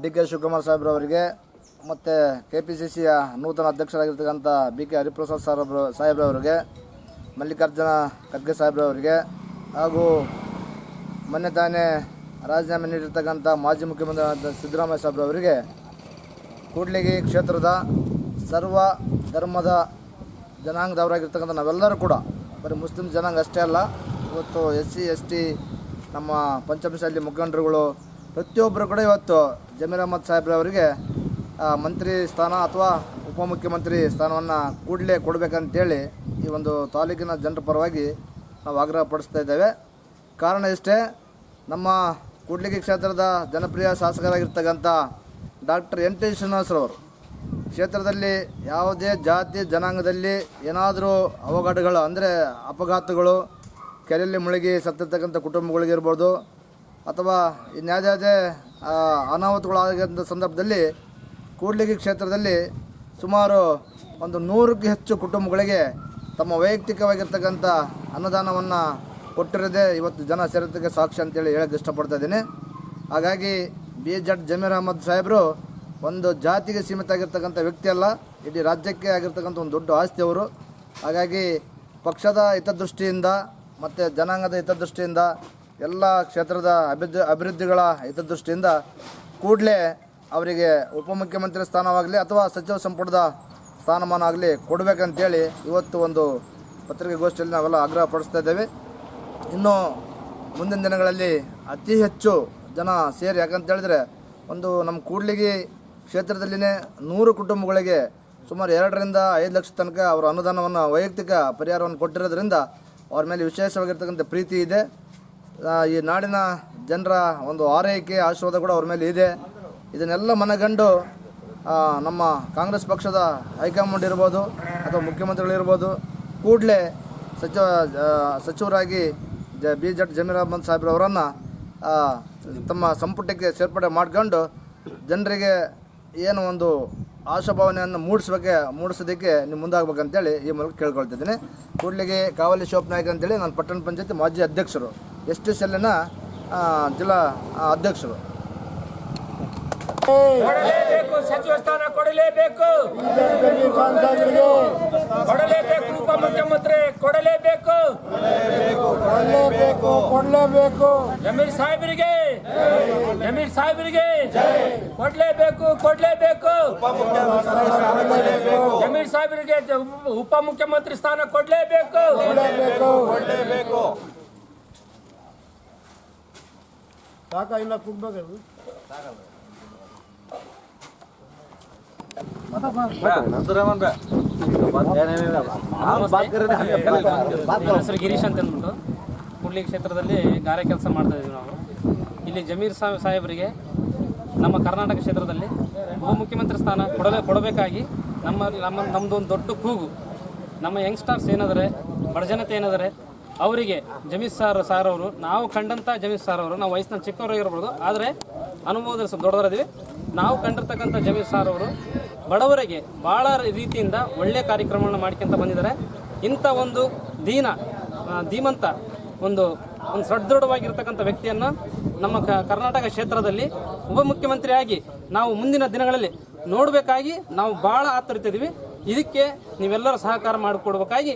ಡಿ.ಕೆ. ಶಿವಕುಮಾರ್ ಸಾಹೇಬ್ರವರಿಗೆ ಮತ್ತು KPCCಯ ನೂತನ ಅಧ್ಯಕ್ಷರಾಗಿರ್ತಕ್ಕಂಥ B.K. ಹರಿಪ್ರಸಾದ್ ಸಾಹೇಬ್ರವರಿಗೆ, ಮಲ್ಲಿಕಾರ್ಜುನ ಖರ್ಗೆ ಸಾಹೇಬ್ರವರಿಗೆ ಹಾಗೂ ಮೊನ್ನೆ ತಾನೇ ರಾಜೀನಾಮೆ ನೀಡಿರ್ತಕ್ಕಂಥ ಮಾಜಿ ಮುಖ್ಯಮಂತ್ರಿ ಸಿದ್ದರಾಮಯ್ಯ ಸಾಹೇಬ್ರವರಿಗೆ ಕೂಡ್ಲಿಗಿ ಕ್ಷೇತ್ರದ ಸರ್ವ ಧರ್ಮದ ಜನಾಂಗದವರಾಗಿರ್ತಕ್ಕಂಥ ನಾವೆಲ್ಲರೂ ಕೂಡ ಬರೀ ಮುಸ್ಲಿಂ ಜನಾಂಗ ಅಷ್ಟೇ ಅಲ್ಲ, ಇವತ್ತು SC ST ನಮ್ಮ ಪಂಚಮಶಾಲಿ ಮುಖಂಡರುಗಳು ಪ್ರತಿಯೊಬ್ಬರು ಕೂಡ ಇವತ್ತು ಜಮೀರ್ ಅಹಮದ್ ಸಾಹೇಬ್ರವರಿಗೆ ಮಂತ್ರಿ ಸ್ಥಾನ ಅಥವಾ ಉಪಮುಖ್ಯಮಂತ್ರಿ ಸ್ಥಾನವನ್ನು ಕೂಡಲೇ ಕೊಡಬೇಕಂತೇಳಿ ಈ ಒಂದು ತಾಲೂಕಿನ ಜನರ ಪರವಾಗಿ ನಾವು ಆಗ್ರಹ ಪಡಿಸ್ತಾ ಇದ್ದೇವೆ. ಕಾರಣ ಇಷ್ಟೇ, ನಮ್ಮ ಕೂಡ್ಲಿಗಿ ಕ್ಷೇತ್ರದ ಜನಪ್ರಿಯ ಶಾಸಕರಾಗಿರ್ತಕ್ಕಂಥ ಡಾಕ್ಟರ್ N. T. ಶ್ರೀನಿವಾಸರವರು ಕ್ಷೇತ್ರದಲ್ಲಿ ಯಾವುದೇ ಜಾತಿ ಜನಾಂಗದಲ್ಲಿ ಏನಾದರೂ ಅವಘಡಗಳು ಅಂದರೆ ಅಪಘಾತಗಳು, ಕೆರೆಯಲ್ಲಿ ಮುಳುಗಿ ಸತ್ತಿರ್ತಕ್ಕಂಥ ಕುಟುಂಬಗಳಿಗಿರ್ಬೋದು ಅಥವಾ ಇನ್ಯಾವುದೇ ಅನಾಹುತಗಳಾದಂಥ ಸಂದರ್ಭದಲ್ಲಿ ಕೂಡ್ಲಿಗಿ ಕ್ಷೇತ್ರದಲ್ಲಿ ಸುಮಾರು ಒಂದು 100ಕ್ಕೂ ಹೆಚ್ಚು ಕುಟುಂಬಗಳಿಗೆ ತಮ್ಮ ವೈಯಕ್ತಿಕವಾಗಿರ್ತಕ್ಕಂಥ ಅನುದಾನವನ್ನು ಕೊಟ್ಟಿರೋದೇ ಇವತ್ತು ಜನ ಸೇರೋದಕ್ಕೆ ಸಾಕ್ಷಿ ಅಂತೇಳಿ ಹೇಳಕ್ಕೆ ಇಷ್ಟಪಡ್ತಾ ಇದ್ದೀನಿ. ಹಾಗಾಗಿ BZ ಜಮೀರ್ ಅಹಮದ್ ಸಾಹೇಬರು ಒಂದು ಜಾತಿಗೆ ಸೀಮಿತ ಆಗಿರ್ತಕ್ಕಂಥ ವ್ಯಕ್ತಿ ಅಲ್ಲ, ಇಡೀ ರಾಜ್ಯಕ್ಕೆ ಆಗಿರ್ತಕ್ಕಂಥ ಒಂದು ದೊಡ್ಡ ಆಸ್ತಿ ಅವರು. ಹಾಗಾಗಿ ಪಕ್ಷದ ಹಿತದೃಷ್ಟಿಯಿಂದ ಮತ್ತು ಜನಾಂಗದ ಹಿತದೃಷ್ಟಿಯಿಂದ ಎಲ್ಲ ಕ್ಷೇತ್ರದ ಅಭಿವೃದ್ಧಿಗಳ ಹಿತದೃಷ್ಟಿಯಿಂದ ಕೂಡಲೇ ಅವರಿಗೆ ಉಪಮುಖ್ಯಮಂತ್ರಿ ಸ್ಥಾನವಾಗಲಿ ಅಥವಾ ಸಚಿವ ಸಂಪುಟದ ಸ್ಥಾನಮಾನ ಆಗಲಿ ಕೊಡಬೇಕಂತೇಳಿ ಇವತ್ತು ಒಂದು ಪತ್ರಿಕಾಗೋಷ್ಠಿಯಲ್ಲಿ ನಾವೆಲ್ಲ ಆಗ್ರಹ ಪಡಿಸ್ತಾ ಇದ್ದೇವೆ. ಇನ್ನು ಮುಂದಿನ ದಿನಗಳಲ್ಲಿ ಅತಿ ಹೆಚ್ಚು ಜನ ಸೇರಿ, ಯಾಕಂತೇಳಿದ್ರೆ ಒಂದು ನಮ್ಮ ಕೂಡ್ಲಿಗಿ ಕ್ಷೇತ್ರದಲ್ಲಿನೇ 100 ಕುಟುಂಬಗಳಿಗೆ ಸುಮಾರು 2 ರಿಂದ 5 ಲಕ್ಷ ತನಕ ಅವರ ಅನುದಾನವನ್ನು ವೈಯಕ್ತಿಕ ಪರಿಹಾರವನ್ನು ಕೊಟ್ಟಿರೋದ್ರಿಂದ ಅವ್ರ ಮೇಲೆ ವಿಶೇಷವಾಗಿರ್ತಕ್ಕಂಥ ಪ್ರೀತಿ ಇದೆ. ಈ ನಾಡಿನ ಜನರ ಒಂದು ಆರೈಕೆ ಆಶೀರ್ವಾದ ಕೂಡ ಅವ್ರ ಮೇಲೆ ಇದೆ. ಇದನ್ನೆಲ್ಲ ಮನಗಂಡು ನಮ್ಮ ಕಾಂಗ್ರೆಸ್ ಪಕ್ಷದ ಹೈಕಮಾಂಡ್ ಇರ್ಬೋದು ಅಥವಾ ಮುಖ್ಯಮಂತ್ರಿಗಳಿರ್ಬೋದು ಕೂಡಲೇ ಸಚಿವರಾಗಿ BZ ಜಮೀರ್ ಅಹಮದ್ ಸಾಹೇಬ್ರವರನ್ನು ತಮ್ಮ ಸಂಪುಟಕ್ಕೆ ಸೇರ್ಪಡೆ ಮಾಡ್ಕೊಂಡು ಜನರಿಗೆ ಏನು ಒಂದು ಆಶಾಭಾವನೆಯನ್ನು ಮೂಡಿಸೋದಕ್ಕೆ ನೀವು ಮುಂದಾಗಬೇಕಂತೇಳಿ ಈ ಮೂಲಕ ಕೇಳ್ಕೊಳ್ತಿದ್ದೀನಿ. ಕೂಡ್ಲಿಗಿ ಕಾವಲಿ ಶಿವಪ್ಪ ನಾಯ್ಕ ಅಂತೇಳಿ ನಾನು ಪಟ್ಟಣ ಪಂಚಾಯತಿ ಮಾಜಿ ಅಧ್ಯಕ್ಷರು, ST ಸೆಲ್ಲಿನ ಜಿಲ್ಲಾ ಅಧ್ಯಕ್ಷರು. ಸಚಿವ ಸ್ಥಾನ ಕೊಡಲೇಬೇಕು, ಉಪಮುಖ್ಯಮಂತ್ರಿ ಕೊಡಲೇಬೇಕು, ಜಮೀರ್ ಸಾಹೇಬರಿಗೆ ಕೊಡಲೇಬೇಕು, ಜಮೀರ್ ಸಾಹೇಬರಿಗೆ ಉಪಮುಖ್ಯಮಂತ್ರಿ ಸ್ಥಾನ ಕೊಡಲೇಬೇಕು. ಇಲ್ಲ ಕೂಗ್ಬೇಕು ಹೆಸರು ಗಿರೀಶ್ ಅಂತ ಅಂದ್ಬಿಟ್ಟು ಕೂಡ್ಲಿಗಿ ಕ್ಷೇತ್ರದಲ್ಲಿ ಗಾರೆ ಕೆಲಸ ಮಾಡ್ತಾ ಇದ್ದೀವಿ ನಾವು. ಇಲ್ಲಿ ಜಮೀರ್ ಸಾಹೇಬರಿಗೆ ನಮ್ಮ ಕರ್ನಾಟಕ ಕ್ಷೇತ್ರದಲ್ಲಿ ಉಪಮುಖ್ಯಮಂತ್ರಿ ಸ್ಥಾನ ಕೊಡಬೇಕಾಗಿ ನಮ್ಮದು ಒಂದು ದೊಡ್ಡ ಕೂಗು. ನಮ್ಮ ಯಂಗ್ಸ್ಟರ್ಸ್ ಏನಾದರೆ, ಬಡಜನತೆ ಏನಾದರೆ ಅವರಿಗೆ ಜಮೀರ್ ಸಾರ್ ಅವರು, ನಾವು ಕಂಡಂಥ ಜಮೀರ್ ಸಾರ್ ಅವರು, ನಾವು ವಯಸ್ಸಿನ ಚಿಕ್ಕವರಾಗಿರ್ಬೋದು ಆದರೆ ಅನುಭವದಲ್ಲಿ ದೊಡ್ಡವರಿದ್ದೀವಿ. ನಾವು ಕಂಡಿರ್ತಕ್ಕಂಥ ಜಮೀರ್ ಸಾರ್ ಅವರು ಬಡವರಿಗೆ ಭಾಳ ರೀತಿಯಿಂದ ಒಳ್ಳೆಯ ಕಾರ್ಯಕ್ರಮಗಳನ್ನ ಮಾಡ್ಕೊಂತ ಬಂದಿದ್ದಾರೆ. ಇಂಥ ಒಂದು ಧೀಮಂತ ಒಂದು ಸದೃಢವಾಗಿರ್ತಕ್ಕಂಥ ವ್ಯಕ್ತಿಯನ್ನು ನಮ್ಮ ಕರ್ನಾಟಕ ಕ್ಷೇತ್ರದಲ್ಲಿ ಉಪಮುಖ್ಯಮಂತ್ರಿಯಾಗಿ ನಾವು ಮುಂದಿನ ದಿನಗಳಲ್ಲಿ ನೋಡಬೇಕಾಗಿ ನಾವು ಭಾಳ ಆತರಿತಿದ್ದೀವಿ. ಇದಕ್ಕೆ ನೀವೆಲ್ಲರೂ ಸಹಕಾರ ಮಾಡಿಕೊಡ್ಬೇಕಾಗಿ